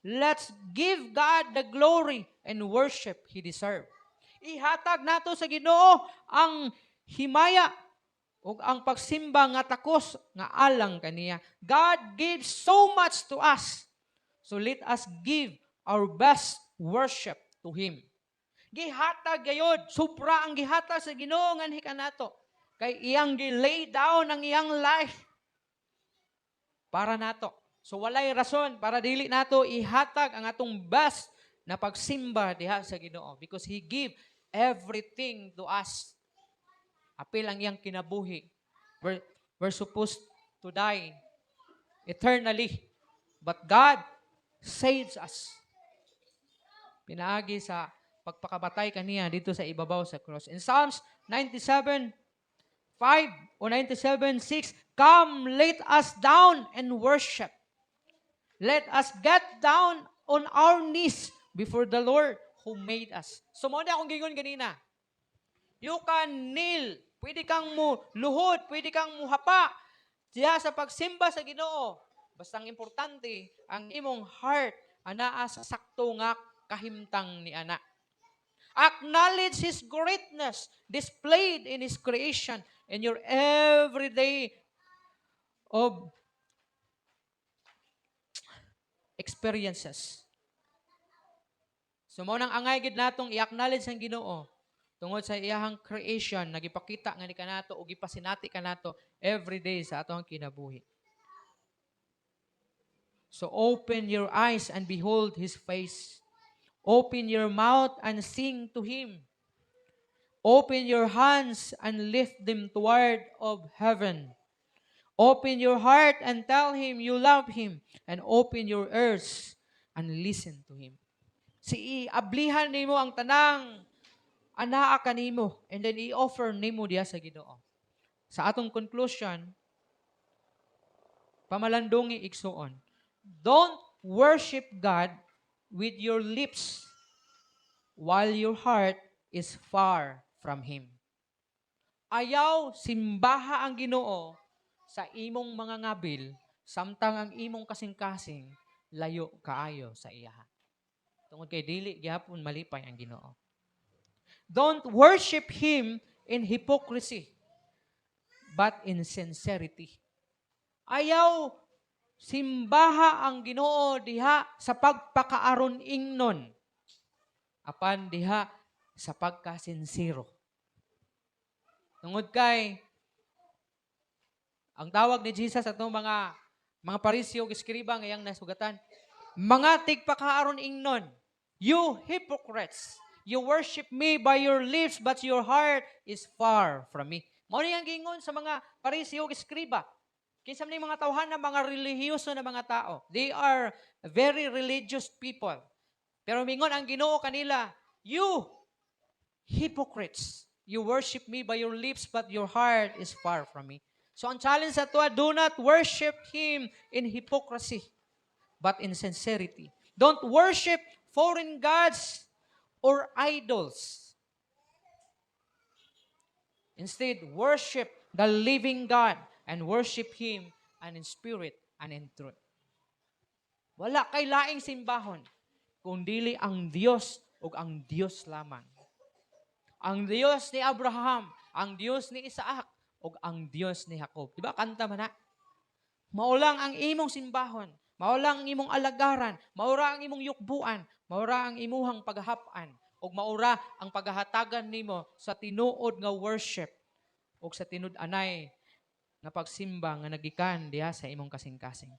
Let's give God the glory and worship He deserves. Ihatag nato sa Ginoo ang himaya ug ang pagsimba nga takos nga alang kaniya. God gives so much to us. So let us give our best worship to Him. Gihatag gayod, supra ang gihatag sa Ginoo nganhi kanato. Kay iyang gi-lay down ang iyang life para nato. So walay rason para dili nato ihatag ang atong best na pagsimba diha sa Ginoo because He give everything to us. Apil ang iyang kinabuhi. We're supposed to die eternally. But God saves us. Pinaagi sa pagpakabatay kaniya dito sa ibabaw sa cross. In Psalms 97:5 o 97:6, come, let us down and worship. Let us get down on our knees before the Lord who made us. So, mo na akong gingon ganina. You can kneel. Pwede kang mo luhod. Pwede kang muhapa. Diya sa pagsimba sa Ginoo. Basta ang importante, ang imong heart, anaa sa sakto nga kahimtang ni ana. Acknowledge His greatness displayed in His creation in your everyday of experiences. So, mo nang angay gid natong i-acknowledge ang Ginoo tungod sa iyahang creation, nagipakita nga ni kanato o gipasinati kanato every day sa atong kinabuhi. So open your eyes and behold His face. Open your mouth and sing to Him. Open your hands and lift them toward of heaven. Open your heart and tell Him you love Him. And open your ears and listen to Him. Ablihan nimo ang tanang anaa kanimo and then i-offer nimo diya sa Ginoo. Sa atong conclusion, pamalandong igsuon. Don't worship God with your lips while your heart is far from Him. Ayaw simbaha ang Ginoo sa imong mga ngabil samtang ang imong kasing-kasing layo kaayo sa iya. Tungod kay dili gyapon malipay ang Ginoo. Don't worship Him in hypocrisy, but in sincerity. Ayaw simbaha ang Ginoo diha sa pagpakaaron ingnon, apan diha sa pagkasinsiro. Tungod kay, ang tawag ni Jesus atong mga parisyo, eskriba ngayang nasugatan, mga tigpakaaron ingnon, you hypocrites, you worship me by your lips, but your heart is far from me. Mao ni ang gingon sa mga parisyo, eskriba. Kinsa man mga tawhan na mga relihiyoso na mga tao. They are very religious people. Pero mingon ang Ginoo kanila, you hypocrites, you worship me by your lips, but your heart is far from me. So ang challenge sa tuwa, do not worship Him in hypocrisy, but in sincerity. Don't worship foreign gods or idols. Instead, worship the living God and worship Him and in spirit and in truth. Wala kay laing simbahon, kung dili ang Dios o ang Dios lamang. Ang Dios ni Abraham, ang Dios ni Isaac, o ang Dios ni Jacob. Diba kanta man na? Maulang ang imong simbahon, maulang ang imong alagaran, maura ang imong yukbuan, maura ang imuhang paghahapan, o maura ang paghahatagan nimo sa tinuod nga worship o sa tinud-anay nga pagsimba nga nagikan diha sa imong kasing-kasing.